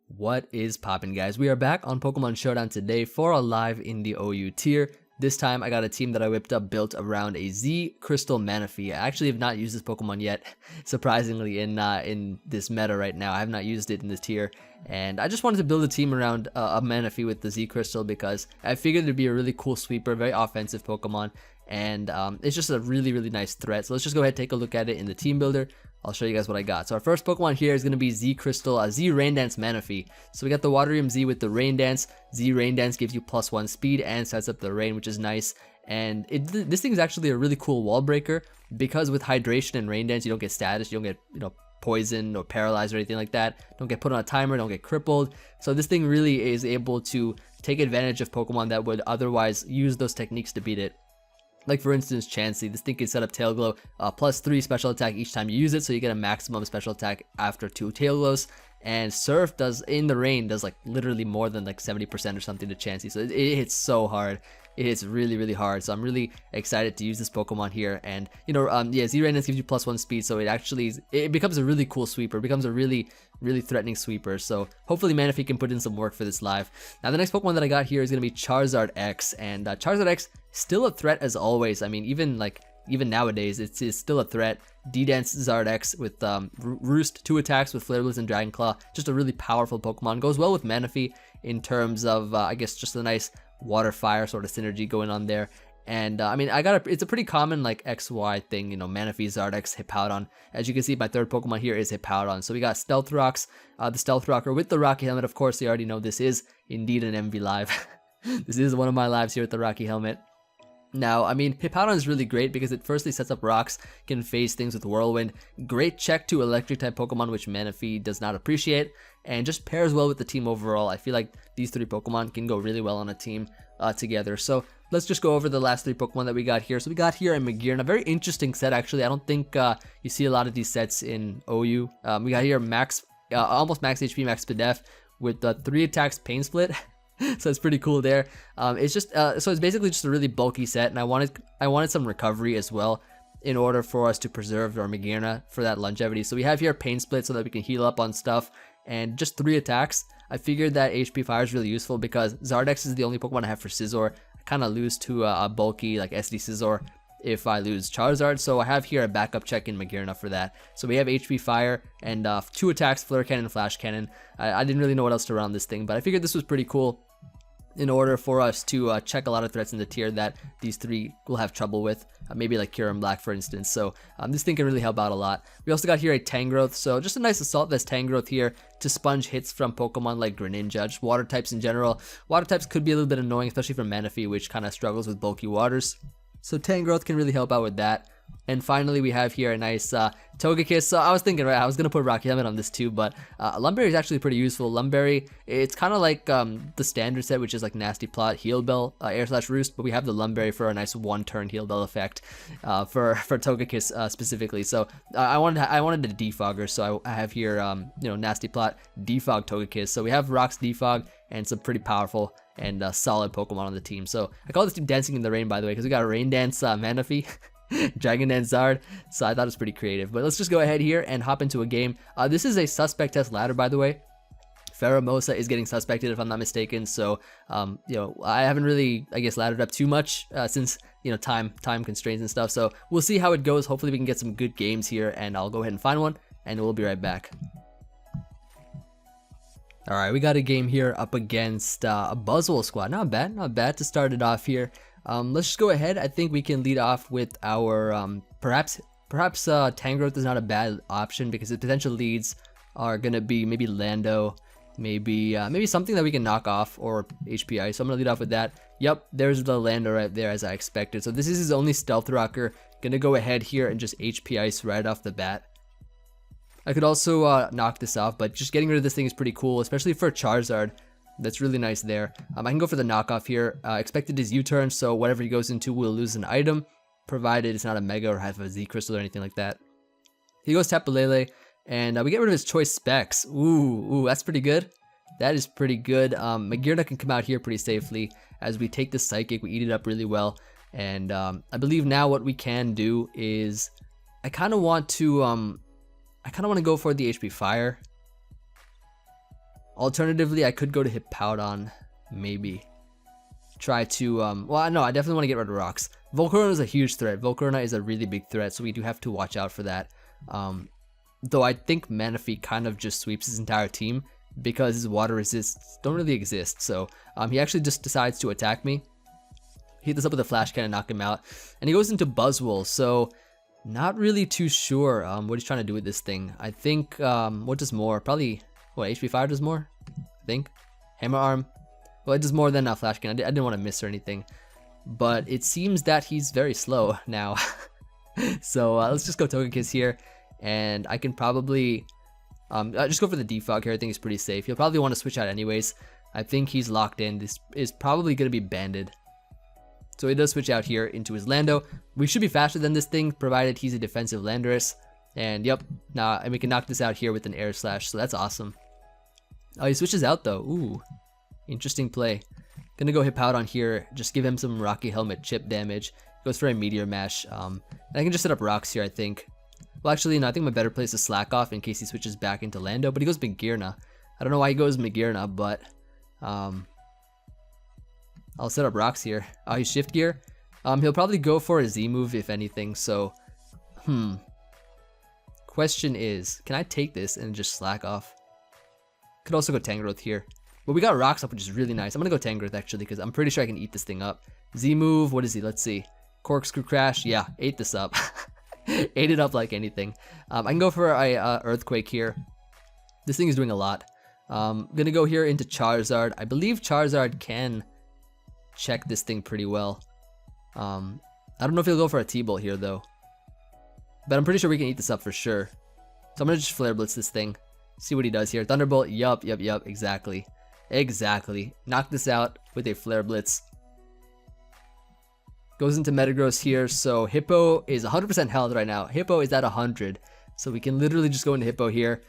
What is poppin', guys? We are back on Pokemon Showdown today for a live in the OU tier. This time I got a team that I whipped up built around a Z Crystal Manaphy. I actually have not used this Pokemon yet, surprisingly, in this meta right now. I have not used it in this tier, and I just wanted to build a team around a Manaphy with the Z Crystal because I figured it'd be a really cool sweeper, very offensive Pokemon, and it's just a really nice threat. So let's just go ahead and take a look at it in the team builder. I'll show you guys what I got. So our first Pokemon here is going to be Z Crystal, Z Rain Dance Manaphy. So we got the Waterium Z with the Rain Dance. Z Rain Dance gives you +1 speed and sets up the rain, which is nice. And this thing is actually a really cool wall breaker because with Hydration and Rain Dance, you don't get status, you don't get, poisoned or paralyzed or anything like that. Don't get put on a timer, don't get crippled. So this thing really is able to take advantage of Pokemon that would otherwise use those techniques to beat it. Like for instance, Chansey, this thing can set up Tail Glow, +3 special attack each time you use it, so you get a maximum special attack after 2 Tail Glows. And Surf does, in the rain, does like literally more than like 70% or something to Chansey, so it hits so hard. It hits really hard, so I'm really excited to use this Pokemon here. And yeah, Z Rain Dance gives you +1 speed, so it becomes a really cool sweeper. It becomes a really threatening sweeper. So hopefully Manaphy can put in some work for this live. Now the next Pokemon that I got here is gonna be Charizard X, and Charizard X still a threat as always. I mean, even nowadays, it's still a threat. D-Dance Zard X with Roost, 2 attacks with Flare Blitz and Dragon Claw. Just a really powerful Pokemon. Goes well with Manaphy in terms of, I guess, just a nice water fire sort of synergy going on there. And I mean, it's a pretty common like XY thing, Manaphy, Zard X, Hippowdon. As you can see, my third Pokemon here is Hippowdon. So we got Stealth Rocks, the Stealth Rocker with the Rocky Helmet. Of course, you already know this is indeed an Emvee live. This is one of my lives here with the Rocky Helmet. Now, I mean, Hippowdon is really great because it firstly sets up rocks, can phase things with Whirlwind. Great check to electric type Pokemon, which Manaphy does not appreciate, and just pairs well with the team overall. I feel like these 3 Pokemon can go really well on a team together. So let's just go over the last 3 Pokemon that we got here. So we got here a Magearna, a very interesting set actually. I don't think you see a lot of these sets in OU. We got here almost max HP, max Spadef with 3 attacks, Pain Split. So it's pretty cool there. It's just so it's basically just a really bulky set, and I wanted some recovery as well in order for us to preserve our Magearna for that longevity. So we have here Pain Split so that we can heal up on stuff, and just 3 attacks. I figured that HP Fire is really useful because Zardex is the only Pokemon I have for Scizor. I kind of lose to a bulky like SD Scizor if I lose Charizard, so I have here a backup check in Magearna for that. So we have HP Fire and 2 attacks, Flare Cannon and Flash Cannon. I didn't really know what else to run this thing, but I figured this was pretty cool in order for us to check a lot of threats in the tier that these 3 will have trouble with, maybe like Kyurem Black for instance. So this thing can really help out a lot. We also got here a Tangrowth, so just a nice Assault Vest Tangrowth here to sponge hits from Pokemon like Greninja, just water types in general. Water types could be a little bit annoying, especially for Manaphy, which kind of struggles with bulky waters. So Tangrowth can really help out with that. And finally, we have here a nice Togekiss. So I was thinking, right, I was going to put Rocky Helmet on this too, but Lumberry is actually pretty useful. Lumberry, it's kind of like the standard set, which is like Nasty Plot, Heal Bell, Air Slash Roost, but we have the Lumberry for a nice 1-turn Heal Bell effect for Togekiss specifically. So I wanted a Defogger, so I have here, Nasty Plot, Defog Togekiss. So we have Rocks Defog and some pretty powerful and solid Pokemon on the team. So I call this team Dancing in the Rain, by the way, because we got a Rain Dance Manaphy, Dragon Dance Zard, so I thought it was pretty creative. But let's just go ahead here and hop into a game. This is a Suspect Test ladder, by the way. Pheromosa is getting suspected if I'm not mistaken, so I haven't really, I guess, laddered up too much since time constraints and stuff. So we'll see how it goes. Hopefully we can get some good games here, and I'll go ahead and find one, and we'll be right back. Alright, we got a game here up against a Buzzwole squad. Not bad to start it off here. Let's just go ahead. I think we can lead off with our perhaps Tangrowth is not a bad option because the potential leads are gonna be maybe Lando, maybe something that we can knock off, or HPI. So I'm gonna lead off with that. Yep, there's the Lando right there as I expected. So this is his only Stealth Rocker. Gonna go ahead here and just HP Ice right off the bat. I could also knock this off, but just getting rid of this thing is pretty cool, especially for Charizard. That's really nice there. I can go for the knockoff here. Expected is U-turn, so whatever he goes into will lose an item, provided it's not a Mega or have a Z Crystal or anything like that. He goes Tapu Lele, and we get rid of his Choice Specs. Ooh, that's pretty good. That is pretty good. Magearna can come out here pretty safely as we take the Psychic. We eat it up really well, and I believe now what we can do is I kind of want to go for the HP Fire. Alternatively, I could go to Hippowdon, maybe. Try to, well, no, I definitely want to get rid of rocks. Volcarona is a huge threat. Volcarona is a really big threat, so we do have to watch out for that. Though I think Manaphy kind of just sweeps his entire team because his water resists don't really exist. So he actually just decides to attack me. Hit this up with a flash cannon, knock him out, and he goes into Buzzwole. So not really too sure what he's trying to do with this thing. I think what does more? Probably what, HP Fire does more? I think Hammer Arm. Well, it does more than a flash cannon. I didn't want to miss or anything, but it seems that he's very slow now. So let's just go Togekiss here, and I can probably just go for the defog here. I think he's pretty safe. He'll probably want to switch out anyways. I think he's locked in. This is probably going to be banded. So he does switch out here into his Lando. We should be faster than this thing, provided he's a defensive Landorus. And yep, and we can knock this out here with an Air Slash, so that's awesome. Oh, he switches out though. Ooh, interesting play. Gonna go Hippowdon here, just give him some Rocky Helmet chip damage. Goes for a Meteor Mash. And I can just set up rocks here, I think. Well, actually, no, I think my better place is Slack Off in case he switches back into Lando, but he goes Magearna. I don't know why he goes Magearna, but I'll set up rocks here. Oh, he's Shift Gear. He'll probably go for a Z move if anything, so question is, can I take this and just Slack Off? Could also go Tangrowth here. But we got rocks up, which is really nice. I'm gonna go Tangrowth actually, because I'm pretty sure I can eat this thing up. Z move, what is he? Let's see. Corkscrew Crash, yeah, ate this up. Ate it up like anything. I can go for a Earthquake here. This thing is doing a lot. Gonna go here into Charizard. I believe Charizard can check this thing pretty well. I don't know if he'll go for a T-Bolt here though, but I'm pretty sure we can eat this up for sure. So I'm gonna just Flare Blitz this thing, see what he does here. Thunderbolt, yup, exactly. Knock this out with a Flare Blitz. Goes into Metagross here, so Hippo is 100% health right now. Hippo is at 100, so we can literally just go into Hippo here.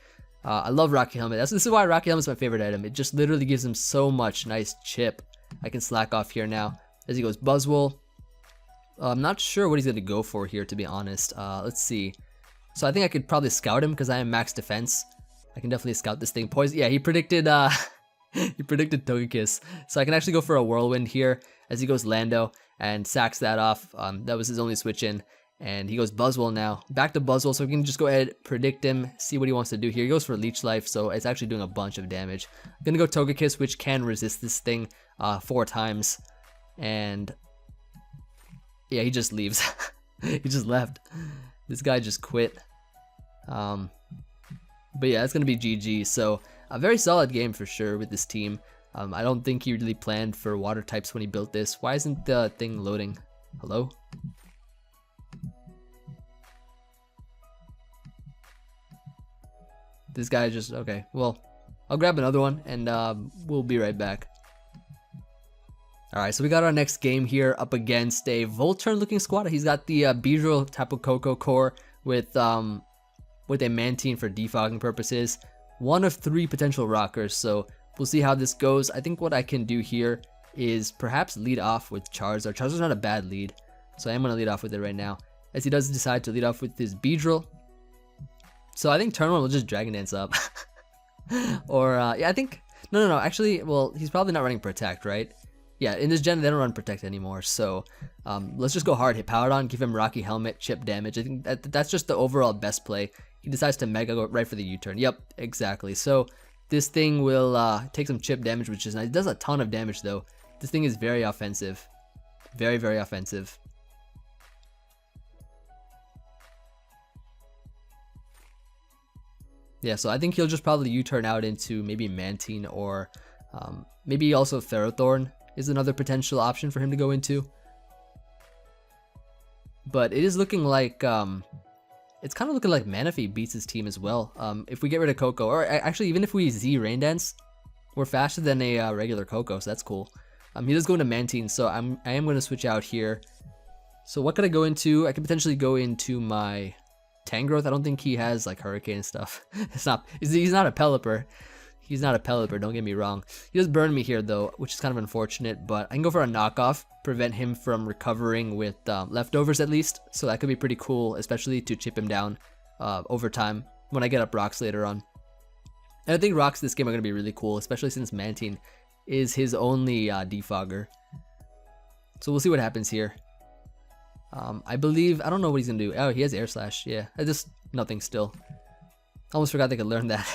I love Rocky Helmet. This is why Rocky Helmet is my favorite item. It just literally gives him so much nice chip. I can Slack Off here now as he goes Buzzwole. I'm not sure what he's going to go for here, to be honest. Let's see. So I think I could probably scout him because I am max defense. I can definitely scout this thing. Poison. Yeah, he predicted he predicted Togekiss. So I can actually go for a Whirlwind here as he goes Lando and sacks that off. That was his only switch in. And he goes Buzzwole now. Back to Buzzwole, so we can just go ahead, predict him, see what he wants to do here. He goes for Leech Life, so it's actually doing a bunch of damage. I'm gonna go Togekiss, which can resist this thing 4 times. And yeah, he just leaves. He just left. This guy just quit. But yeah, it's gonna be GG. So a very solid game for sure with this team. I don't think he really planned for water types when he built this. Why isn't the thing loading? Hello? This guy just, okay, well, I'll grab another one and we'll be right back. Alright, so we got our next game here up against a Volturn looking squad. He's got the Beedrill Tapu Koko core with a Mantine for defogging purposes. 1 of 3 potential rockers, so we'll see how this goes. I think what I can do here is perhaps lead off with Charizard. Charizard's not a bad lead, so I am going to lead off with it right now, as he does decide to lead off with his Beedrill. So I think turn 1 will just Dragon Dance up. Or, yeah, I think, no, actually, well, he's probably not running Protect, right? Yeah, in this gen, they don't run Protect anymore, so let's just go hard, hit Powerdon, give him Rocky Helmet, chip damage. I think that's just the overall best play. He decides to Mega go right for the U-turn. Yep, exactly. So this thing will take some chip damage, which is nice. It does a ton of damage, though. This thing is very offensive. Very, very offensive. Yeah, so I think he'll just probably U-turn out into maybe Mantine or maybe also Ferrothorn is another potential option for him to go into. But it is looking like, it's kind of looking like Manaphy beats his team as well. If we get rid of Koko, or actually even if we Z Rain Dance, we're faster than a regular Koko, so that's cool. He does go into Mantine, so I am going to switch out here. So what could I go into? I could potentially go into my Tangrowth. I don't think he has like Hurricane and stuff. He's not a Pelipper. He's not a Pelipper, don't get me wrong. He does burn me here though, which is kind of unfortunate, but I can go for a knockoff, prevent him from recovering with leftovers at least. So that could be pretty cool, especially to chip him down over time when I get up rocks later on. And I think rocks this game are going to be really cool, especially since Mantine is his only defogger. So we'll see what happens here. I believe, I don't know what he's going to do. Oh, he has air slash. Yeah, I just, nothing still. Almost forgot they could learn that.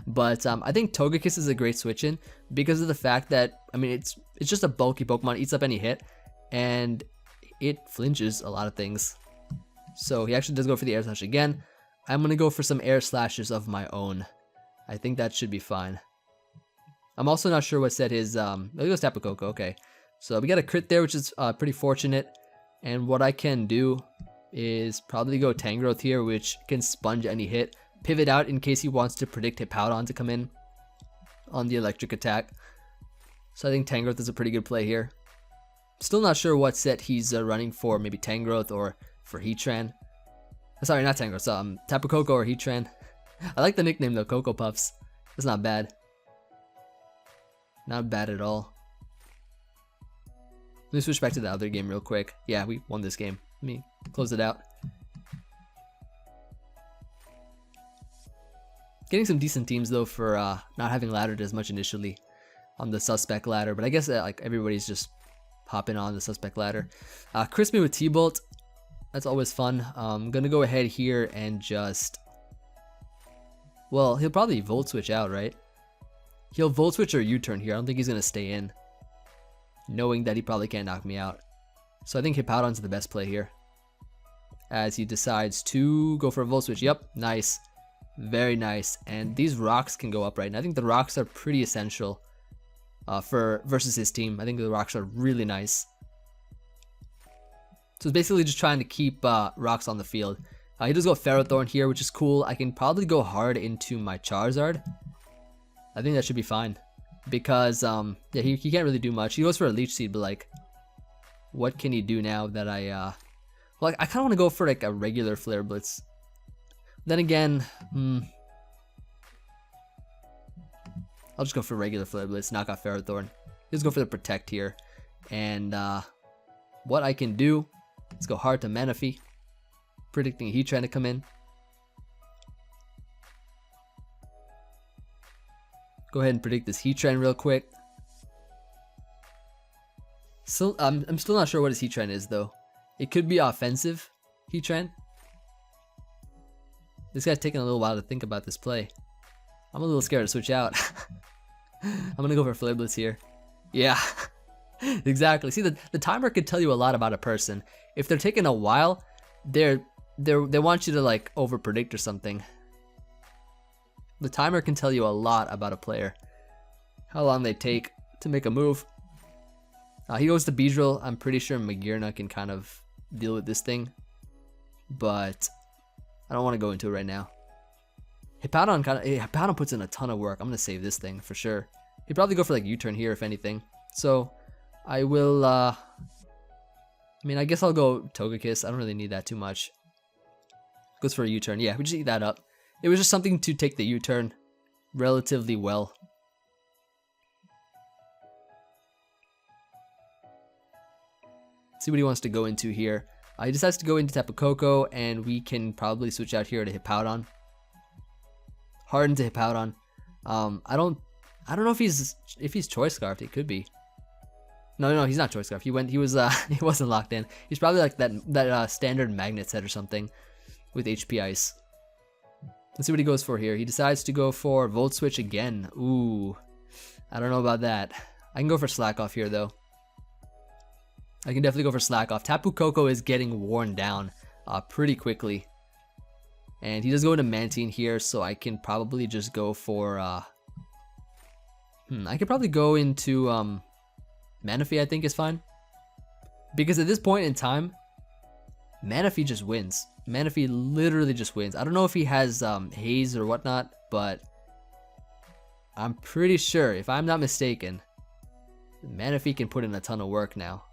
But I think Togekiss is a great switch in because of the fact that, I mean, it's just a bulky Pokemon, eats up any hit, and it flinches a lot of things. So he actually does go for the air slash again. I'm going to go for some air slashes of my own. I think that should be fine. I'm also not sure what set his, there goes Tapu Koko, okay. So we got a crit there, which is pretty fortunate. And what I can do is probably go Tangrowth here, which can sponge any hit. Pivot out in case he wants to predict Hippowdon to come in on the electric attack. So I think Tangrowth is a pretty good play here. Still not sure what set he's running for, maybe Tangrowth or for Heatran. Sorry, not Tangrowth, Tapu Koko or Heatran. I like the nickname though, Cocoa Puffs. It's not bad. Not bad at all. Let me switch back to the other game real quick. Yeah, we won this game. Let me close it out. Getting some decent teams though for not having laddered as much initially on the suspect ladder, but I guess like everybody's just hopping on the suspect ladder. Crispy with T-Bolt, that's always fun. I'm gonna go ahead here and just, well, he'll probably Volt Switch out, right? He'll Volt Switch or U-turn here. I don't think he's gonna stay in, knowing that he probably can't knock me out. So I think Hippowdon's the best play here, as he decides to go for a Volt Switch. Yep, nice. Very nice. And these rocks can go up right now. I think the rocks are pretty essential for versus his team. I think the rocks are really nice. So it's basically just trying to keep rocks on the field. He does go Ferrothorn here, which is cool. I can probably go hard into my Charizard. I think that should be fine. Because, yeah, he can't really do much. He goes for a Leech Seed, but like, what can he do now that well, I kind of want to go for like a regular Flare Blitz. Then again, I'll just go for regular Flare Blitz, knock out Ferrothorn. Just go for the Protect here. And what I can do, let's go hard to Manaphy, predicting Heatran to come in. Go ahead and predict this Heatran real quick. Still, I'm still not sure what his Heatran is though. It could be offensive Heatran. This guy's taking a little while to think about this play. I'm a little scared to switch out. I'm gonna go for Flare Blitz here. Yeah, exactly. See, the timer could tell you a lot about a person. If they're taking a while, they want you to like over predict or something. The timer can tell you a lot about a player. How long they take to make a move. He goes to Beedrill. I'm pretty sure Magearna can kind of deal with this thing, but I don't want to go into it right now. Hippowdon puts in a ton of work. I'm gonna save this thing for sure. He'd probably go for like U-turn here if anything. So I will. I mean, I guess I'll go Togekiss. I don't really need that too much. Goes for a U-turn. Yeah, we just eat that up. It was just something to take the U-turn relatively well. See what he wants to go into here. He decides to go into Tapu Koko, and we can probably switch out here to Hippowdon. Hard into Hippowdon. I don't know if he's Choice Scarfed. It could be. No, he's not Choice Scarfed. He wasn't locked in. He's probably like that standard magnet set or something with HP Ice. Let's see what he goes for here. He decides to go for Volt Switch again. Ooh, I don't know about that. I can go for Slack Off here though. I can definitely go for Slack Off. Tapu Koko is getting worn down pretty quickly. And he does go into Mantine here, so I can probably just go for... I could probably go into Manaphy, I think is fine. Because at this point in time, Manaphy just wins. Manaphy literally just wins. I don't know if he has Haze or whatnot, but I'm pretty sure, if I'm not mistaken, Manaphy can put in a ton of work now.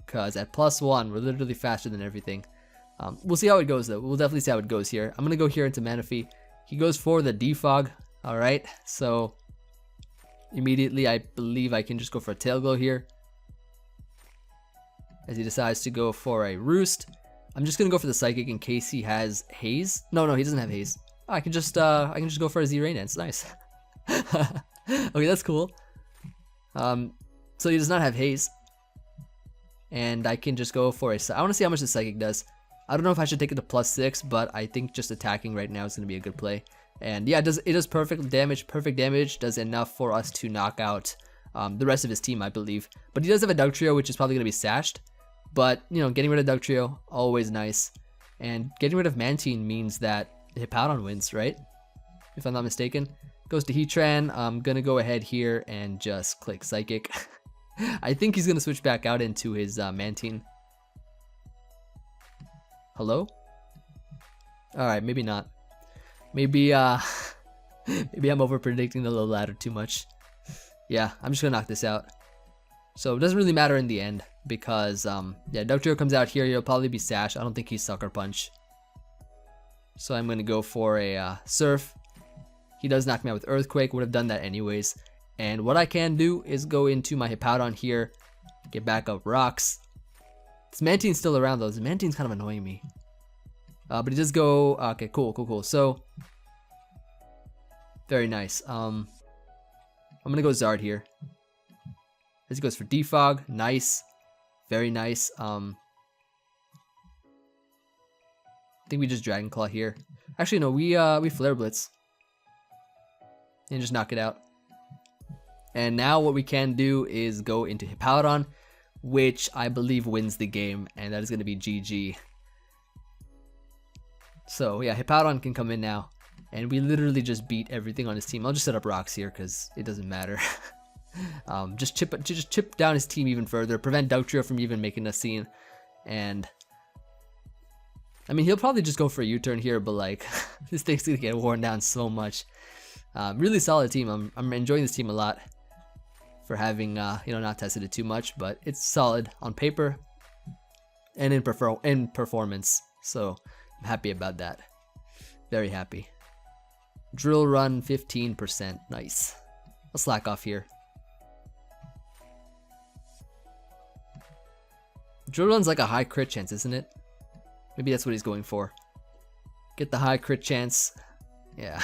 Because at +1, we're literally faster than everything. We'll see how it goes though. We'll definitely see how it goes here. I'm going to go here into Manaphy. He goes for the Defog. Alright, so immediately I believe I can just go for a Tail Glow here. As he decides to go for a Roost. I'm just going to go for the Psychic in case he has Haze. No, he doesn't have Haze. I can just go for a Z Rain Dance. Nice. Okay, that's cool. So he does not have haze, and I can just go for a. I want to see how much the psychic does. I don't know if I should take it to +6, but I think just attacking right now is going to be a good play. And yeah, it does perfect damage. Perfect damage does enough for us to knock out the rest of his team, I believe. But he does have a Dugtrio, which is probably going to be sashed. But, you know, getting rid of Dugtrio, always nice. And getting rid of Mantine means that Hippowdon wins, right? If I'm not mistaken. Goes to Heatran. I'm going to go ahead here and just click Psychic. I think he's going to switch back out into his Mantine. Hello? Alright, maybe not. Maybe maybe I'm over predicting the low ladder too much. Yeah, I'm just gonna knock this out. So it doesn't really matter in the end because yeah, Dugtrio comes out here, he'll probably be Sash. I don't think he's Sucker Punch. So I'm gonna go for a Surf. He does knock me out with Earthquake, would have done that anyways. And what I can do is go into my Hippowdon here, get back up Rocks. This Mantine's still around though. This Mantine's kind of annoying me. But he does go, okay, cool. So, very nice. I'm gonna go Zard here. As he goes for Defog, nice. Very nice. I think we just Dragon Claw here. Actually, no, we Flare Blitz. And just knock it out. And now what we can do is go into Hippowdon, which I believe wins the game, and that is gonna be GG. So yeah, Hippowdon can come in now, and we literally just beat everything on his team. I'll just set up Rocks here because it doesn't matter. Just chip down his team even further, prevent Dugtrio from even making a scene, and I mean he'll probably just go for a U-turn here, but like this thing's gonna get worn down so much. Really solid team. I'm enjoying this team a lot for having you know, not tested it too much, but it's solid on paper and in performance. So I'm happy about that. Very happy. Drill run 15%. Nice. I'll slack off here. Drill run's like a high crit chance, isn't it? Maybe that's what he's going for. Get the high crit chance. Yeah.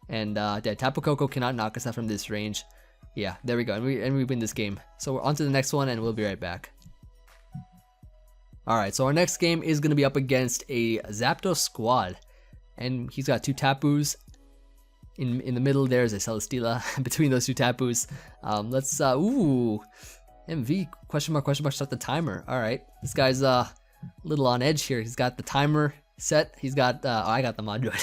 And yeah, Tapu Koko cannot knock us out from this range. Yeah, there we go. And we win this game. So we're on to the next one and we'll be right back. Alright, so our next game is going to be up against a Zapdos squad. And he's got two Tapus. In the middle there's a Celesteela between those two Tapus. Let's, ooh. Emvee, question mark, start the timer. Alright, this guy's a little on edge here. He's got the timer set. He's got, oh, I got the Modroid.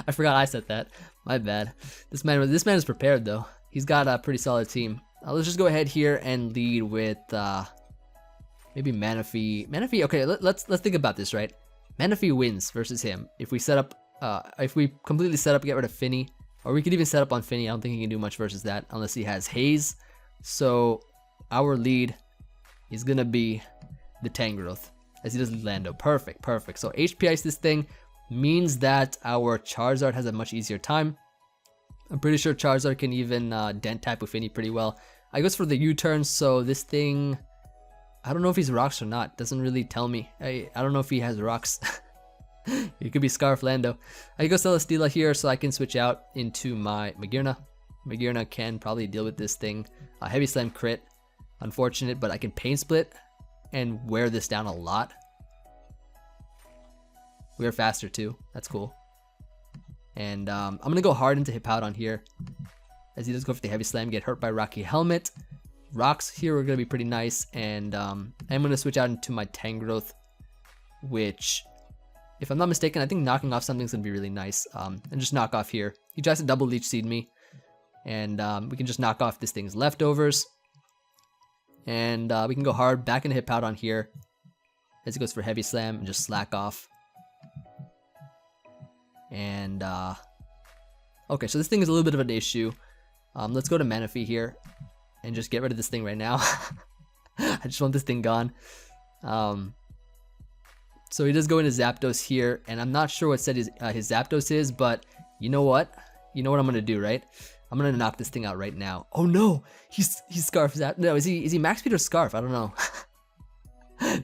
I forgot I set that. My bad. This man is prepared though. He's got a pretty solid team. Let's just go ahead here and lead with, maybe Manaphy. Manaphy, okay, let's think about this, right? Manaphy wins versus him. If we set up, if we completely set up, get rid of Finny, or we could even set up on Finny. I don't think he can do much versus that unless he has Haze. So our lead is gonna be the Tangrowth, as he does Lando. Perfect. So HP Ice this thing means that our Charizard has a much easier time. I'm pretty sure Charizard can even dent Tapu Fini pretty well. I goes for the U-turn, so this thing, I don't know if he's Rocks or not. Doesn't really tell me. I don't know if he has Rocks. He could be Scarf Lando. I go Celesteela here so I can switch out into my Magearna. Magearna can probably deal with this thing. Heavy Slam crit. Unfortunate, but I can Pain Split and wear this down a lot. We're faster too. That's cool. And I'm going to go hard into Hippowdon here. As he does go for the Heavy Slam, get hurt by Rocky Helmet. Rocks here are going to be pretty nice. And I'm going to switch out into my Tangrowth, which, if I'm not mistaken, I think knocking off something's going to be really nice. And just knock off here. He tries to double Leech Seed me. And we can just knock off this thing's leftovers. And we can go hard back into Hippowdon here. As he goes for Heavy Slam and just slack off. And okay, so this thing is a little bit of an issue. Let's go to Manaphy here and just get rid of this thing right now. I just want this thing gone. So he does go into Zapdos here, and I'm not sure what set his Zapdos is, but you know what? You know what I'm gonna do, right? I'm gonna knock this thing out right now. Oh no, he's Scarf Zap. No, is he Max Speed or Scarf? I don't know.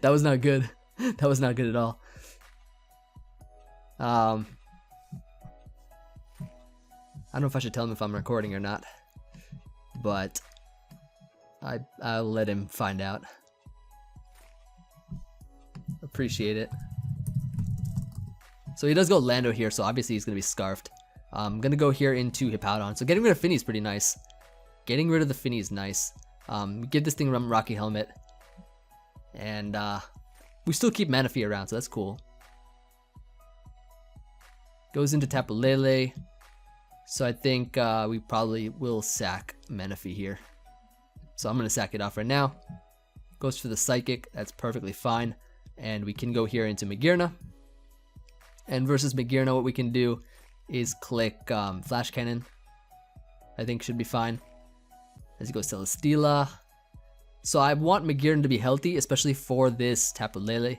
That was not good. That was not good at all. don't know if I should tell him if I'm recording or not, but I'll let him find out. Appreciate it. So he does go Lando here, so obviously he's going to be scarfed. I'm going to go here into Hippowdon. So getting rid of Finny is pretty nice. Getting rid of the Finny is nice. Give this thing Rocky Helmet. And we still keep Manaphy around, so that's cool. Goes into Tapu Lele. So I think we probably will sack Manaphy here. So I'm going to sack it off right now. Goes for the Psychic. That's perfectly fine. And we can go here into Magearna. And versus Magearna, what we can do is click Flash Cannon. I think should be fine. As he goes Celesteela. So I want Magearna to be healthy, especially for this Tapu Lele.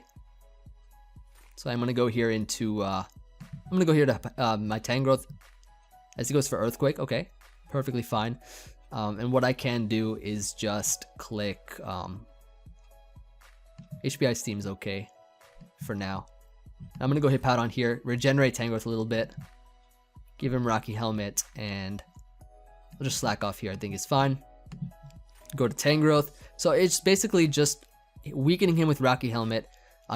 So I'm gonna go here into I'm gonna go here to my Tangrowth. As he goes for Earthquake. Okay, perfectly fine. And what I can do is just click HPI Steam's okay for now. I'm gonna go Hippowdon here, regenerate Tangrowth a little bit, give him Rocky Helmet, and we'll just slack off here. I think it's fine. Go to Tangrowth. So it's basically just weakening him with Rocky Helmet.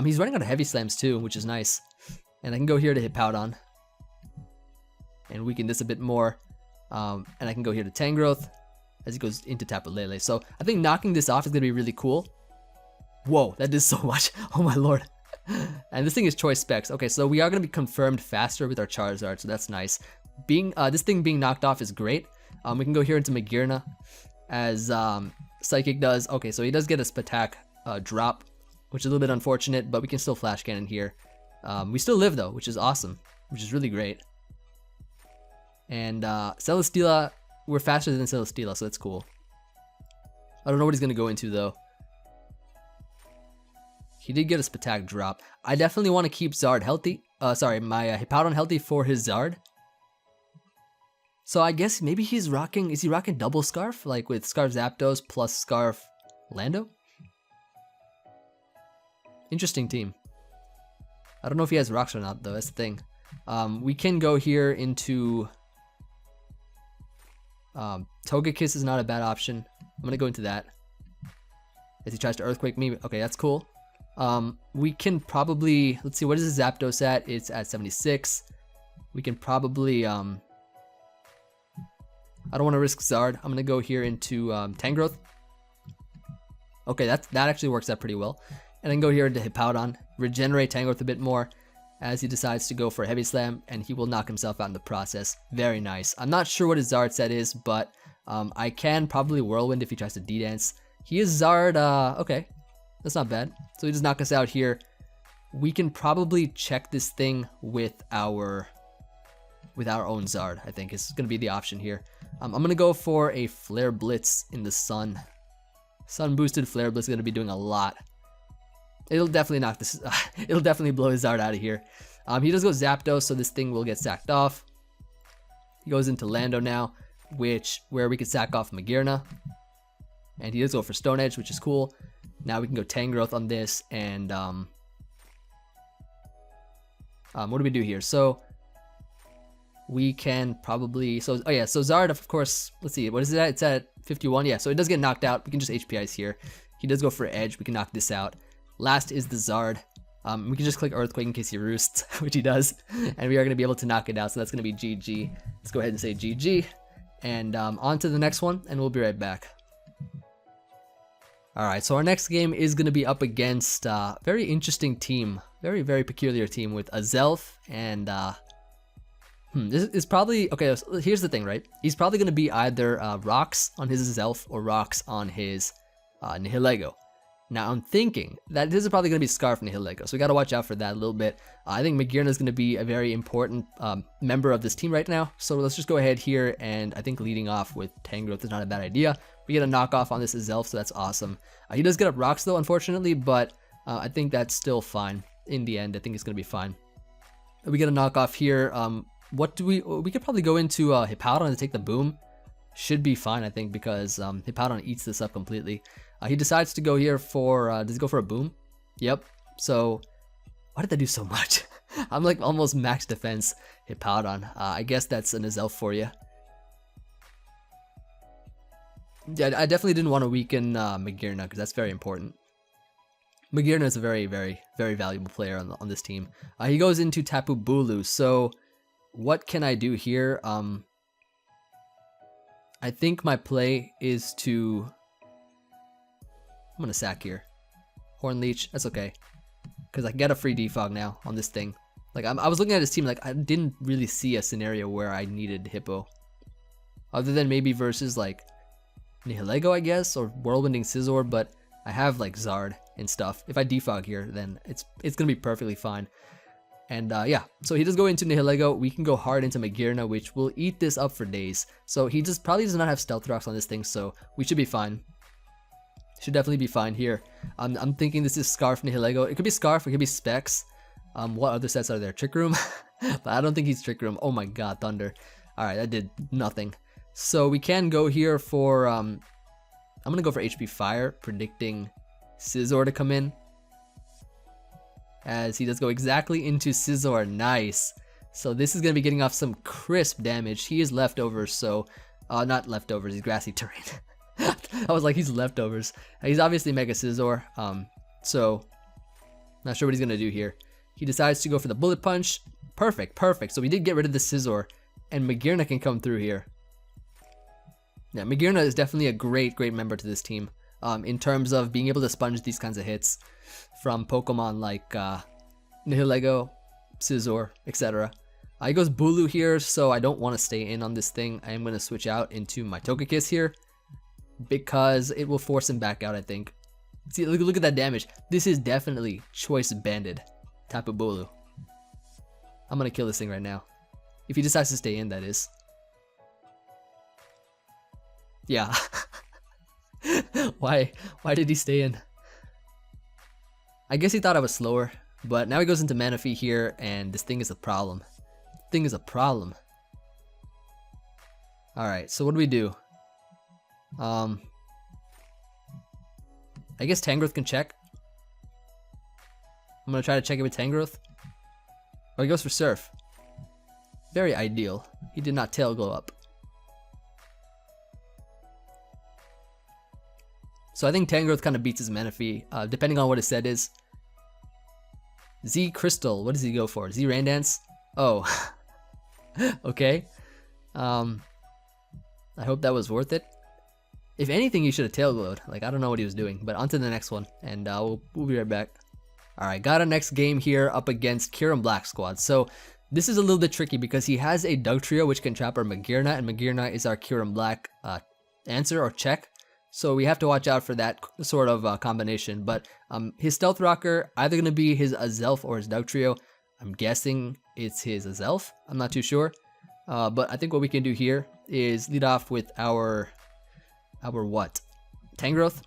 He's running out of Heavy Slams too, which is nice. And I can go here to Hippowdon and weaken this a bit more. And I can go here to Tangrowth as he goes into Tapu Lele. So I think knocking this off is gonna be really cool. Whoa, that did so much. Oh my lord. And this thing is choice specs. Okay, so we are going to be confirmed faster with our Charizard, so that's nice. This thing being knocked off is great. We can go here into Magearna as Psychic does. Okay, so he does get a Spatak drop, which is a little bit unfortunate, but we can still Flash Cannon here. We still live though, which is awesome, which is really great. And Celesteela, we're faster than Celesteela, so that's cool. I don't know what he's going to go into though. He did get a Spatak drop. I definitely want to keep Zard healthy. Sorry, my Hippowdon healthy for his Zard. So I guess maybe he's rocking, is he rocking double Scarf? Like with Scarf Zapdos plus Scarf Lando? Interesting team. I don't know if he has rocks or not though, that's the thing. We can go here into... Togekiss is not a bad option. I'm going to go into that. As he tries to Earthquake me. Okay, that's cool. We can probably, let's see, what is the Zapdos at? It's at 76. We can probably, I don't want to risk Zard. I'm going to go here into Tangrowth. Okay, that actually works out pretty well. And then go here into Hippowdon, regenerate Tangrowth a bit more as he decides to go for a Heavy Slam, and he will knock himself out in the process. Very nice. I'm not sure what his Zard set is, but I can probably Whirlwind if he tries to D-Dance. He is Zard, okay. That's not bad. So he does knock us out here. We can probably check this thing with our own Zard, I think is going to be the option here. I'm going to go for a Flare Blitz in the Sun. Sun boosted Flare Blitz is going to be doing a lot. It'll definitely knock this, it'll definitely blow his Zard out of here. He does go Zapdos, so this thing will get sacked off. He goes into Lando now, where we could sack off Magearna. And he does go for Stone Edge, which is cool. Now we can go Tangrowth on this, and what do we do here? So we can probably, so Zard, of course, let's see, what is it at? It's at 51, yeah, so it does get knocked out. We can just HPIs here. He does go for Edge, we can knock this out. Last is the Zard. We can just click Earthquake in case he roosts, which he does, and we are going to be able to knock it out, so that's going to be GG. Let's go ahead and say GG, and on to the next one, and we'll be right back. Alright, so our next game is going to be up against a very interesting team. Very, very peculiar team with a Zelf and, this is probably, okay, so here's the thing, right? He's probably going to be either Rocks on his Zelf or Rocks on his Nihilego. Now, I'm thinking that this is probably going to be Scarf Nihilego, so we got to watch out for that a little bit. I think Magearna is going to be a very important member of this team right now, so let's just go ahead here, and I think leading off with Tangrowth is not a bad idea. We get a knockoff on this Zelf, so that's awesome. He does get up Rocks though, unfortunately, but I think that's still fine. In the end, I think it's going to be fine. We get a knockoff here. What do we could probably go into Hippowdon to take the boom. Should be fine, I think, because Hippowdon eats this up completely. He decides to go here for, does he go for a boom? Yep. So, why did that do so much? I'm like almost max defense Hippowdon. I guess that's an Zelf for you. Yeah, I definitely didn't want to weaken Magearna because that's very important. Magearna is a very, very, very valuable player on this team. He goes into Tapu Bulu. So what can I do here? I think my play is to... I'm going to sack here. Horn Leech, that's okay. Because I can get a free defog now on this thing. Like, I was looking at his team, like, I didn't really see a scenario where I needed Hippo. Other than maybe versus, like, Nihilego, I guess, or Whirlwinding Scizor, but I have, like, Zard and stuff. If I defog here, then it's going to be perfectly fine. And, yeah, so he does go into Nihilego. We can go hard into Magearna, which will eat this up for days. So he just probably does not have Stealth Rocks on this thing, so we should be fine. Should definitely be fine here. I'm thinking this is Scarf Nihilego. It could be Scarf, it could be Specs. What other sets are there? Trick Room? But I don't think he's Trick Room. Oh my god, Thunder. Alright, that did nothing. So we can go here for, I'm gonna go for HP Fire, predicting Scizor to come in. As he does go exactly into Scizor. Nice. So this is gonna be getting off some crisp damage. He is leftovers, so, not leftovers, he's grassy terrain. I was like, he's leftovers. He's obviously Mega Scizor, so not sure what he's gonna do here. He decides to go for the Bullet Punch. Perfect, perfect. So we did get rid of the Scizor, and Magearna can come through here. Yeah, Magearna is definitely a great member to this team, in terms of being able to sponge these kinds of hits from Pokemon like Nihilego, Scizor, etc. He goes Bulu here, so I don't want to stay in on this thing. I am going to switch out into my Togekiss here, because it will force him back out, I think. See, look at that damage. This is definitely Choice Banded Tapu Bulu. I'm gonna kill this thing right now. If he decides to stay in, that is. Yeah. Why did he stay in? I guess he thought I was slower, but now he goes into Manaphy here, and this thing is a problem. Thing is a problem. Alright, so what do we do? I guess Tangrowth can check. I'm gonna try to check it with Tangrowth. Oh, he goes for Surf. Very ideal. He did not Tail Glow up. So I think Tangrowth kind of beats his Manaphy, depending on what his set is. Z Crystal, what does he go for? Z Randance? Oh. Okay. I hope that was worth it. If anything, he should have Tail Glowed. Like, I don't know what he was doing, but on to the next one, and we'll be right back. Alright, got a next game here up against Kyurem Black Squad. So this is a little bit tricky because he has a Dugtrio which can trap our Magearna, and Magearna is our Kyurem Black answer or check. So we have to watch out for that sort of combination. But his Stealth Rocker, either going to be his Azelf or his Dugtrio. I'm guessing it's his Azelf. I'm not too sure. But I think what we can do here is lead off with our what? Tangrowth.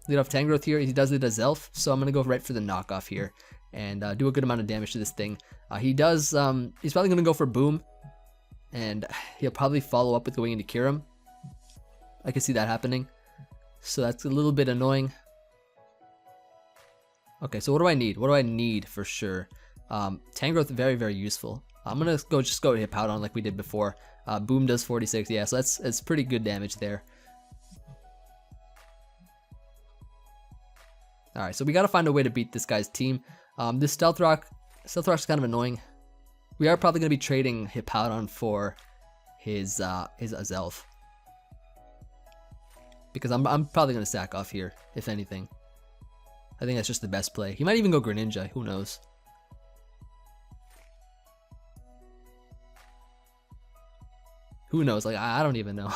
Lead off Tangrowth here. He does lead Azelf, so I'm going to go right for the knockoff here and do a good amount of damage to this thing. He's probably going to go for Boom, and he'll probably follow up with going into Kyurem. I can see that happening, so that's a little bit annoying. Okay, so what do I need? What do I need for sure? Tangrowth, very, very useful. I'm going to just go hit Powdon like we did before. Boom does 46, yeah, so that's pretty good damage there. Alright, so we gotta find a way to beat this guy's team. This Stealth Rock's kind of annoying. We are probably gonna be trading Hippowdon for his Azelf. Because I'm probably gonna sack off here, if anything. I think that's just the best play. He might even go Greninja, who knows. Who knows, like, I don't even know.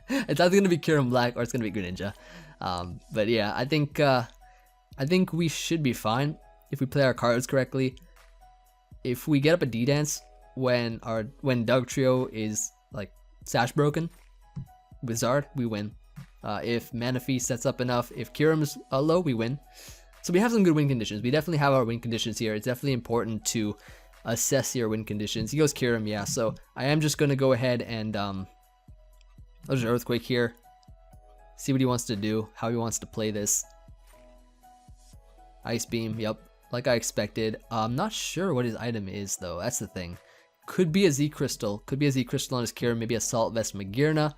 It's either gonna be Kyurem Black or it's gonna be Greninja. But yeah, I think we should be fine if we play our cards correctly. If we get up a D-Dance when Dugtrio is like Sash broken with Zard, we win. If Manaphy sets up enough, if Kyurem's low, we win. So we have some good win conditions. We definitely have our win conditions here. It's definitely important to assess your win conditions. He goes Kyurem, yeah. So I am just gonna go ahead and I'll just Earthquake here. See what he wants to do, how he wants to play this. Ice Beam, yep, like I expected. I'm not sure what his item is though, that's the thing. Could be a Z Crystal, on his Kyurem, maybe Assault Vest Magearna.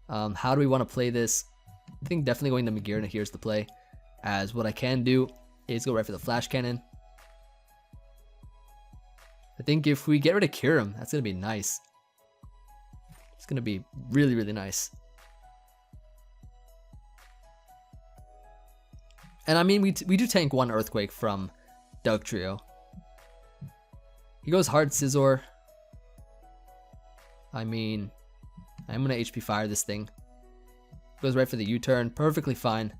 How do we want to play this? I think definitely going to Magearna here is the play, as what I can do is go right for the Flash Cannon. I think if we get rid of Kyurem, that's going to be nice. It's going to be really, really nice. And I mean, we do tank one Earthquake from Dugtrio. He goes hard Scizor. I mean, I'm going to HP fire this thing. Goes right for the U-turn. Perfectly fine.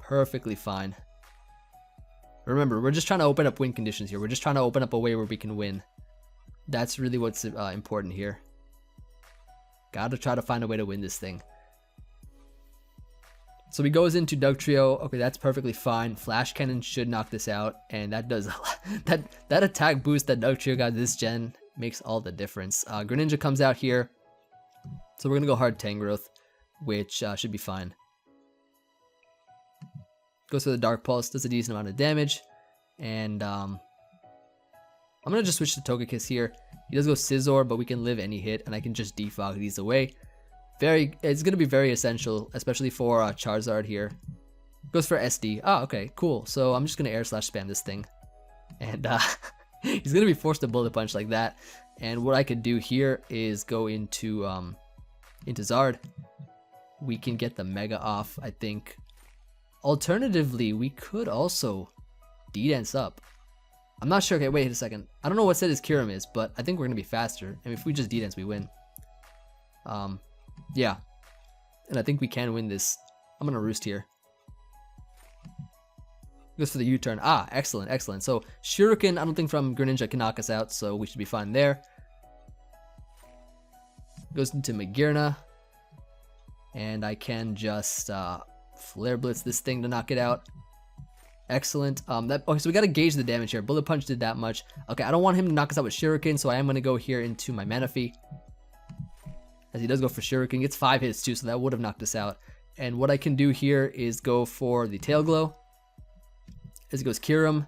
Perfectly fine. Remember, we're just trying to open up win conditions here. We're just trying to open up a way where we can win. That's really what's important here. Gotta try to find a way to win this thing. So he goes into Dugtrio. Okay, that's perfectly fine. Flash Cannon should knock this out, and that does a lot. That attack boost that Dugtrio got this gen makes all the difference. Greninja comes out here, so we're gonna go hard Tangrowth, which should be fine. Goes for the Dark Pulse, does a decent amount of damage, and I'm gonna just switch to Togekiss here. He does go Scizor, but we can live any hit, and I can just defog these away. It's gonna be very essential, especially for Charizard here. Goes for SD. Ah, okay, cool. So I'm just gonna air slash spam this thing, and he's gonna be forced to bullet punch like that. And what I could do here is go into Zard. We can get the Mega off, I think. Alternatively, we could also D-Dance up. I'm not sure. Okay, wait a second. I don't know what set his Kyurem is, but I think we're gonna be faster. And if we just D-Dance, we win. Yeah. And I think we can win this. I'm gonna Roost here. Goes for the U-turn. Ah, excellent, excellent. So Shuriken, I don't think from Greninja can knock us out, so we should be fine there. Goes into Magearna. And I can just Flare Blitz this thing to knock it out. Excellent. Okay, so we gotta gauge the damage here. Bullet Punch did that much. Okay, I don't want him to knock us out with Shuriken, so I am gonna go here into my Manaphy. As he does go for Shuriken, gets 5 hits too, so that would have knocked us out. And what I can do here is go for the Tail Glow. As he goes Kyurem.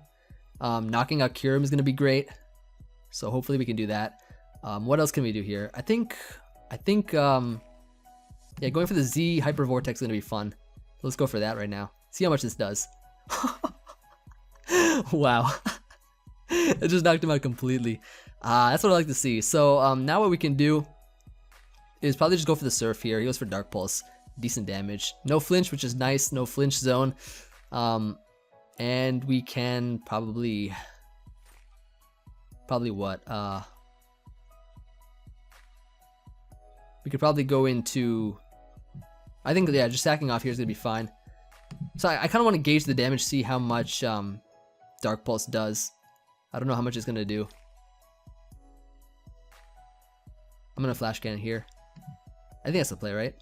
Knocking out Kyurem is gonna be great. So hopefully we can do that. What else can we do here? I think yeah, going for the Z Hyper Vortex is gonna be fun. Let's go for that right now. See how much this does. Wow. It just knocked him out completely. That's what I like to see. So now what we can do is probably just go for the Surf here. He goes for Dark Pulse. Decent damage. No flinch, which is nice. No flinch zone. And we can probably what? We could probably go into, I think, yeah, just sacking off here is going to be fine. So I kind of want to gauge the damage, see how much Dark Pulse does. I don't know how much it's going to do. I'm going to Flash Cannon here. I think that's the play, right?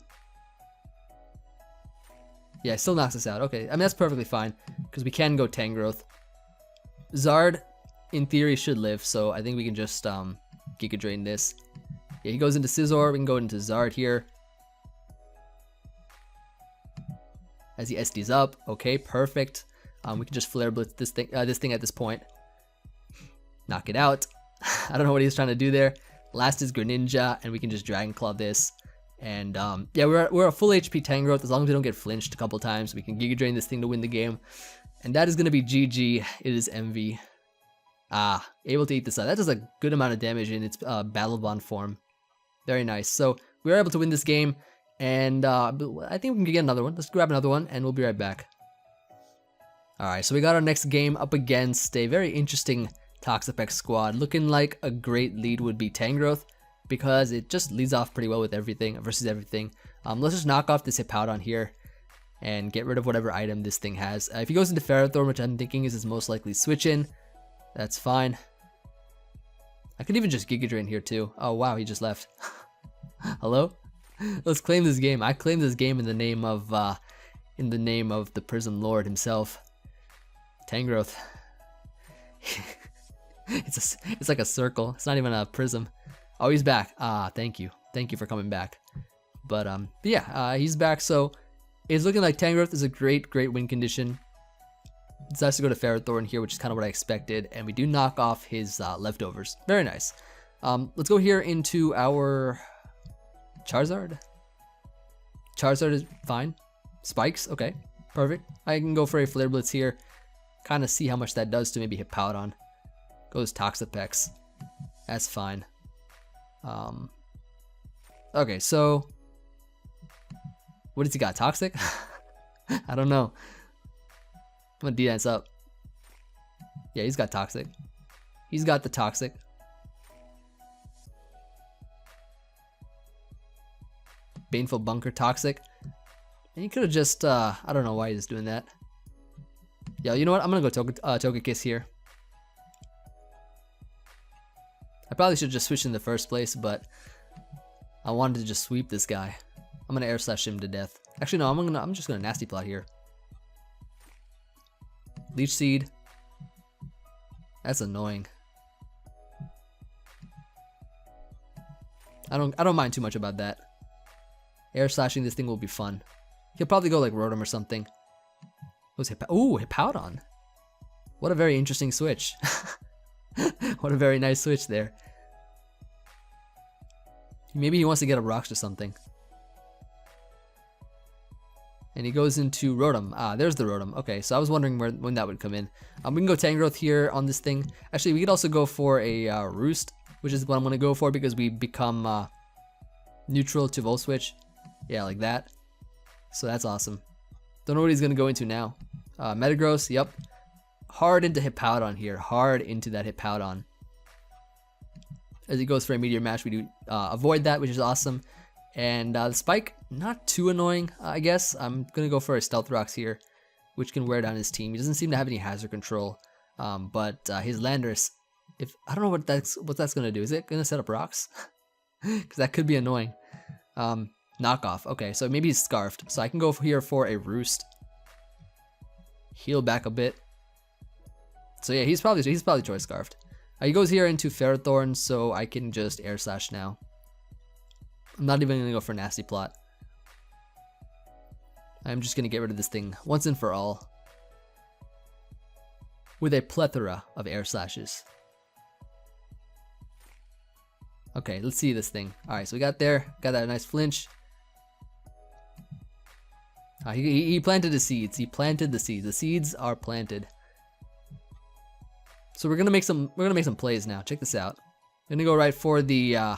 Yeah, it still knocks us out. Okay, I mean, that's perfectly fine, because we can go Tangrowth. Zard, in theory, should live, so I think we can just Giga Drain this. Yeah, he goes into Scizor. We can go into Zard here. As he SDs up. Okay, perfect. We can just Flare Blitz this thing at this point. Knock it out. I don't know what he's trying to do there. Last is Greninja, and we can just Dragon Claw this. And yeah, we're a full HP Tangrowth. As long as we don't get flinched a couple times, we can Giga Drain this thing to win the game. And that is going to be GG. It is Emvee. Able to eat this up. That does a good amount of damage in its Battle Bond form. Very nice. So we were able to win this game, and I think we can get another one. Let's grab another one, and we'll be right back. Alright, so we got our next game up against a very interesting Toxapex squad. Looking like a great lead would be Tangrowth, because it just leads off pretty well with everything versus everything. Let's just knock off this Hippowdon here and get rid of whatever item this thing has. If he goes into Ferrothorn, which I'm thinking is his most likely switch in, that's fine. I could even just Giga Drain here too. Oh wow, he just left. Hello? Let's claim this game. I claim this game in the name of the Prism Lord himself. Tangrowth. It's like a circle. It's not even a prism. Oh, he's back. Thank you. Thank you for coming back. But yeah, he's back. So it's looking like Tangrowth is a great win condition. Decides to go to Ferrothorn here, which is kind of what I expected, and we do knock off his leftovers. Very nice. Let's go here into our Charizard. Charizard is fine. Spikes, okay, perfect. I can go for a Flare Blitz here. Kind of see how much that does to maybe hit Hippowdon. Goes Toxapex. That's fine. Okay, so what does he got? Toxic? I don't know. I'm gonna D-Dance up. Yeah, he's got Toxic. He's got the Toxic. Baneful Bunker, Toxic. And he could have just, I don't know why he's doing that. Yeah, you know what? I'm gonna go Togekiss here. I probably should have just switched in the first place, but I wanted to just sweep this guy. I'm gonna Air Slash him to death. Actually, no, I'm just gonna Nasty Plot here. Leech Seed. That's annoying. I don't mind too much about that. Air Slashing this thing will be fun. He'll probably go like Rotom or something. Ooh, Hippowdon. What a very interesting switch. What a very nice switch there. Maybe he wants to get a Rocks or something. And he goes into Rotom. Ah, there's the Rotom. Okay, so I was wondering when that would come in. We can go Tangrowth here on this thing. Actually, we could also go for a Roost, which is what I'm going to go for because we become neutral to Volt Switch. Yeah, like that. So that's awesome. Don't know what he's going to go into now. Metagross, yep. Hard into Hippowdon here. Hard into that Hippowdon. As he goes for a Meteor Mash, we do avoid that, which is awesome. And the Spike, not too annoying, I guess. I'm going to go for a Stealth Rocks here, which can wear down his team. He doesn't seem to have any hazard control. But his Landorus, I don't know what that's going to do. Is it going to set up rocks? Because that could be annoying. Knockoff. Okay, so maybe he's Scarfed. So I can go here for a Roost. Heal back a bit. So yeah, he's probably Choice Scarfed. He goes here into Ferrothorn, so I can just Air Slash now. I'm not even gonna go for Nasty Plot. I'm just gonna get rid of this thing once and for all. With a plethora of Air Slashes. Okay, let's see this thing. Alright, so we got that nice flinch. He planted the seeds. He planted the seeds. The seeds are planted. So we're gonna make some plays now. Check this out. I'm gonna go right for the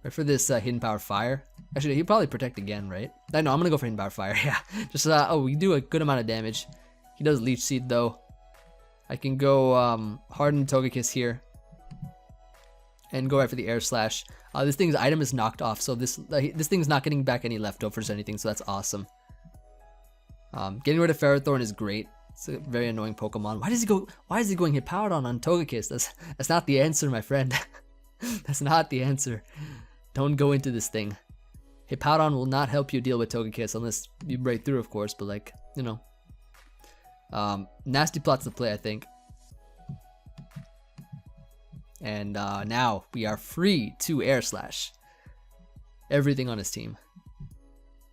this Hidden Power Fire. Actually, he'll probably protect again, right? No, I'm gonna go for Hidden Power Fire. Yeah, just we do a good amount of damage. He does Leech Seed though. I can go Hardened Togekiss here and go right for the Air Slash. This thing's item is knocked off, so this thing's not getting back any leftovers or anything, so that's awesome. Getting rid of Ferrothorn is great. It's a very annoying Pokemon. Why is he going Hippowdon on Togekiss? That's not the answer, my friend. That's not the answer. Don't go into this thing. Hippowdon will not help you deal with Togekiss unless you break through, of course, but like, you know. Nasty Plot's the play, I think. And now we are free to Air Slash everything on his team,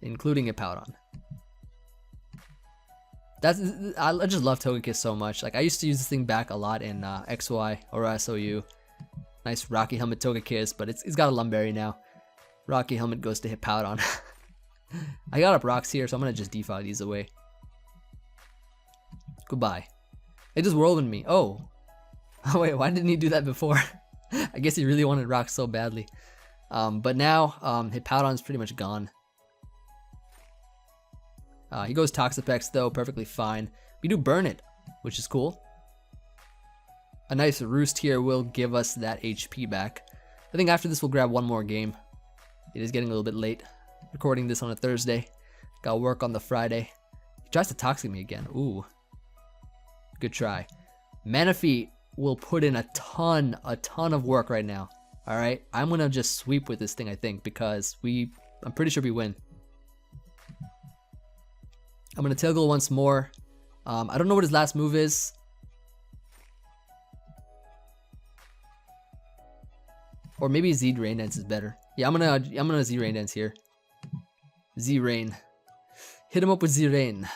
including Hippowdon. I just love Togekiss so much. Like I used to use this thing back a lot in XY or SOU. Nice Rocky Helmet Togekiss, but it's got a Lumberry now. Rocky Helmet goes to Hippowdon. I got up rocks here, so I'm gonna just defog these away. Goodbye. It just whirlwind me. Oh wait, why didn't he do that before? I guess he really wanted rocks so badly. But now Hippowdon's pretty much gone. He goes Toxapex though, perfectly fine. We do burn it, which is cool. A nice Roost here will give us that HP back. I think after this we'll grab one more game. It is getting a little bit late. Recording this on a Thursday. Got work on the Friday. He tries to Toxic me again. Ooh. Good try. Manaphy will put in a ton of work right now. Alright, I'm gonna just sweep with this thing, I think, because I'm pretty sure we win. I'm gonna Tailglow once more. I don't know what his last move is. Or maybe Z Rain Dance is better. Yeah, I'm gonna Z Rain Dance here. Z Rain. Hit him up with Z Rain.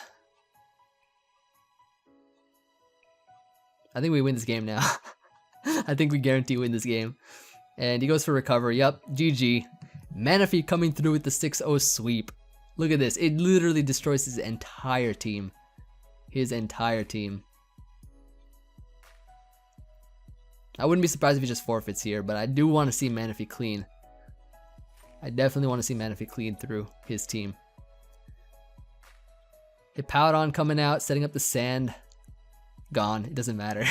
I think we win this game now. I think we guarantee win this game. And he goes for recovery. Yup, GG. Manaphy coming through with the 6-0 sweep. Look at this. It literally destroys his entire team. His entire team. I wouldn't be surprised if he just forfeits here, but I do want to see Manaphy clean. I definitely want to see Manaphy clean through his team. Hippowdon coming out, setting up the sand. Gone. It doesn't matter.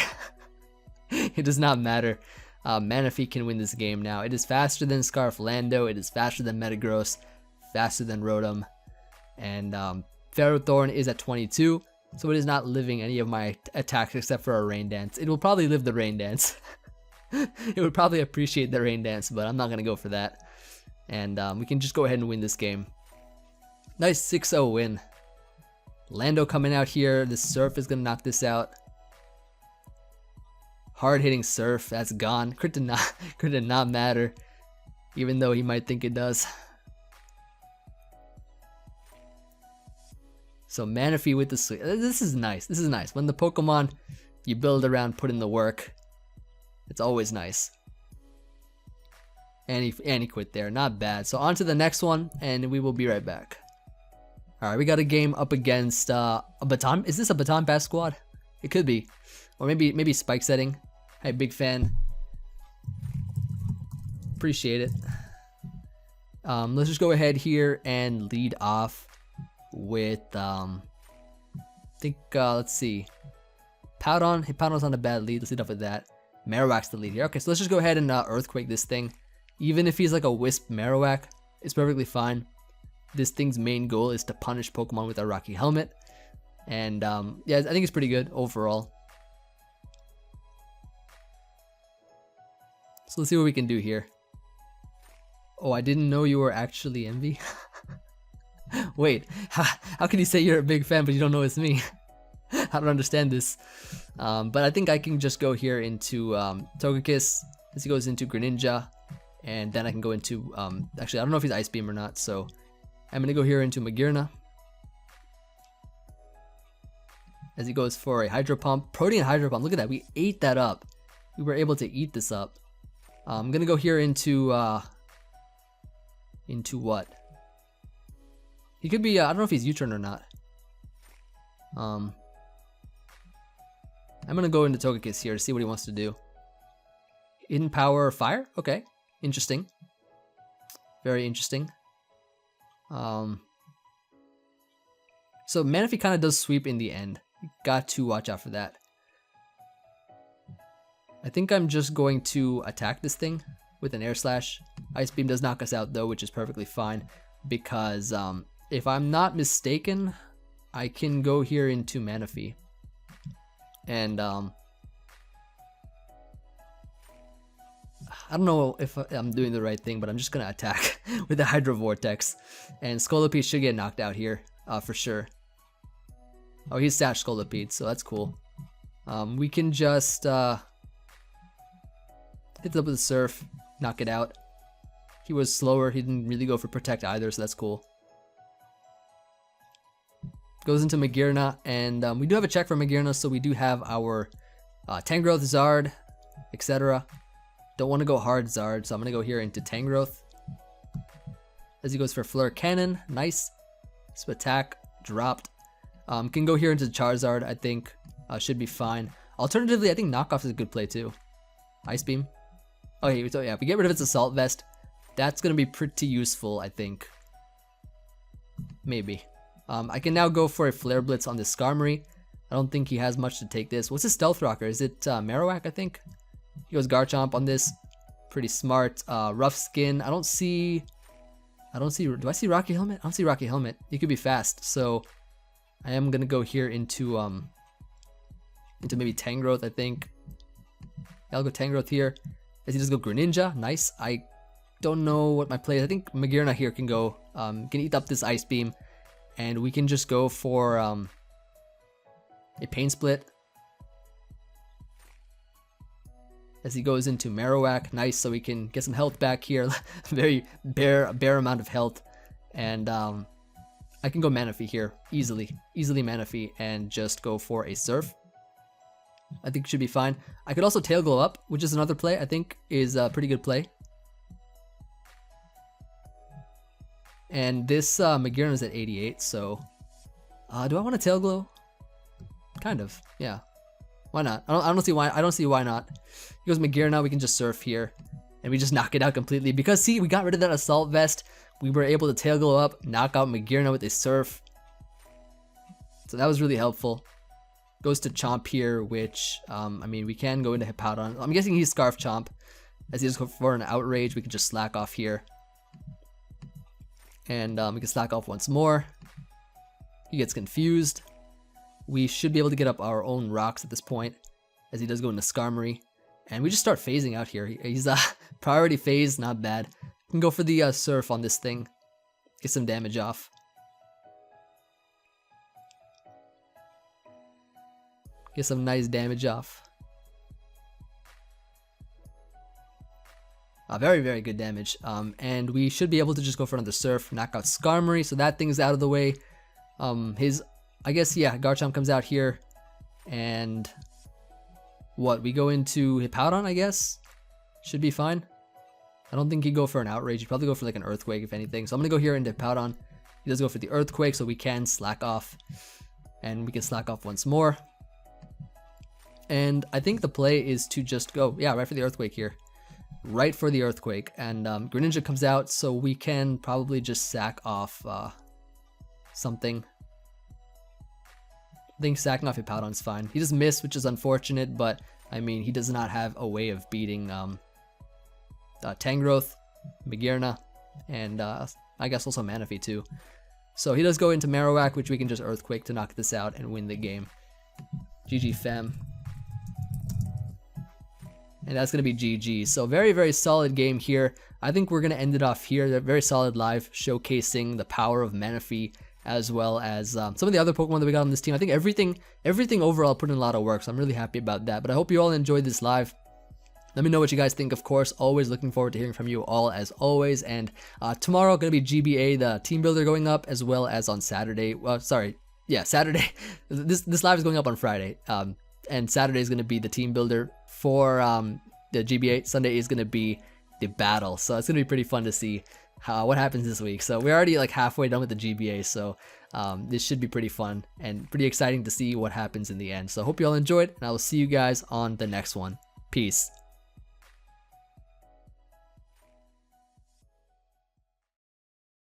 It does not matter. Manaphy can win this game now. It is faster than Scarflando. It is faster than Metagross. Faster than Rotom. And Ferrothorn is at 22. So it is not living any of my attacks except for a Rain Dance. It will probably live the Rain Dance. It would probably appreciate the Rain Dance, but I'm not going to go for that. And we can just go ahead and win this game. Nice 6-0 win. Lando coming out here. The Surf is going to knock this out. Hard hitting Surf. That's gone. Crit did not matter. Even though he might think it does. So Manaphy with the sweep. This is nice. This is nice. When the Pokemon you build around put in the work, it's always nice. And he quit there. Not bad. So on to the next one, and we will be right back. Alright, we got a game up against a Baton. Is this a Baton Pass squad? It could be. Or maybe Spike Setting. Hey, big fan. Appreciate it. Let's just go ahead here and lead off with let's see. Hippowdon's on a bad lead. Let's lead off with that. Marowak's the lead here. Okay, so let's just go ahead and Earthquake this thing. Even if he's like a Wisp Marowak, it's perfectly fine. This thing's main goal is to punish Pokemon with a Rocky Helmet. And yeah, I think it's pretty good overall. So let's see what we can do here. Oh, I didn't know you were actually Emvee. Wait, how can you say you're a big fan but you don't know it's me? I don't understand this. But I think I can just go here into Togekiss as he goes into Greninja. And then I can go into, actually I don't know if he's Ice Beam or not, so I'm going to go here into Magearna. As he goes for a Hydro Pump. Protean Hydro Pump, look at that, we ate that up. We were able to eat this up. I'm going to go here into what? He could be, I don't know if he's U-turn or not. I'm going to go into Togekiss here to see what he wants to do. Hidden Power Fire? Okay, interesting. Very interesting. So Manaphy kind of does sweep in the end. Got to watch out for that. I think I'm just going to attack this thing with an Air Slash. Ice Beam does knock us out though, which is perfectly fine. Because if I'm not mistaken, I can go here into Manaphy. And I don't know if I'm doing the right thing, but I'm just going to attack with the Hydro Vortex. And Scolipede should get knocked out here, for sure. Oh, he's Sash Scolipede, so that's cool. We can just hit it up with the Surf, knock it out. He was slower, he didn't really go for Protect either, so that's cool. Goes into Magearna, and we do have a check for Magearna, so we do have our Tangrowth, Zard, etc. Don't want to go hard Zard, so I'm going to go here into Tangrowth. As he goes for Fleur Cannon, nice. Attack, dropped. Can go here into Charizard, I think. Should be fine. Alternatively, I think Knockoff is a good play too. Ice Beam. Okay, so yeah, if we get rid of its Assault Vest, that's going to be pretty useful, I think. Maybe. I can now go for a Flare Blitz on this Skarmory. I don't think he has much to take this. What's his Stealth Rocker? Is it Marowak, I think? He goes Garchomp on this. Pretty smart. Rough Skin. Do I see Rocky Helmet? I don't see Rocky Helmet. He could be fast, so I am gonna go here into maybe Tangrowth, I think. I'll go Tangrowth here. As he does go Greninja, nice. I don't know what my play is. I think Magearna here can go, can eat up this Ice Beam, and we can just go for a Pain Split. As he goes into Marowak, nice, so we can get some health back here. Very bare amount of health, and I can go Manaphy here easily Manaphy, and just go for a Surf. I think it should be fine. I could also Tail Glow Up, which is another play I think is a pretty good play. And this Magirna is at 88, so do I want to tail glow? Kind of, yeah. Why not? I don't see why not. He goes Magirna, we can just surf here. And we just knock it out completely. Because see, we got rid of that assault vest. We were able to tail glow up, knock out Magirna with a surf. So that was really helpful. Goes to Chomp here, which, I mean, we can go into Hippowdon. I'm guessing he's Scarf Chomp. As he just goes for an Outrage, we can just slack off here. And we can slack off once more. He gets confused. We should be able to get up our own rocks at this point, as he does go into Skarmory. And we just start phasing out here. He's priority phase, not bad. We can go for the surf on this thing. Get some damage off. Get some nice damage off. Very, very good damage. And we should be able to just go for another surf, knock out Skarmory, so that thing's out of the way. I guess, yeah, Garchomp comes out here. And what, we go into Hippowdon, I guess? Should be fine. I don't think he'd go for an Outrage. He'd probably go for like an Earthquake, if anything. So I'm going to go here into Hippowdon. He does go for the Earthquake, so we can slack off. And we can slack off once more. And I think the play is to just go, yeah, right for the Earthquake here. Right for the Earthquake. And Greninja comes out, so we can probably just sack off something. I think sacking off Hippowdon's fine. He just missed, which is unfortunate, but I mean, he does not have a way of beating Tangrowth, Magirna, and I guess also Manaphy too. So he does go into Marowak, which we can just Earthquake to knock this out and win the game. GG fam. And that's going to be GG. So very, very solid game here. I think we're going to end it off here. They're very solid live, showcasing the power of Manaphy, as well as some of the other Pokemon that we got on this team. I think everything overall put in a lot of work, so I'm really happy about that. But I hope you all enjoyed this live. Let me know what you guys think, of course. Always looking forward to hearing from you all, as always. And tomorrow, going to be GBA, the team builder going up, as well as on Saturday. Saturday. This live is going up on Friday. And Saturday is going to be the team builder for the GBA. Sunday is going to be the battle. So it's going to be pretty fun to see what happens this week. So we're already like halfway done with the GBA. So this should be pretty fun and pretty exciting to see what happens in the end. So I hope you all enjoyed, and I will see you guys on the next one. Peace.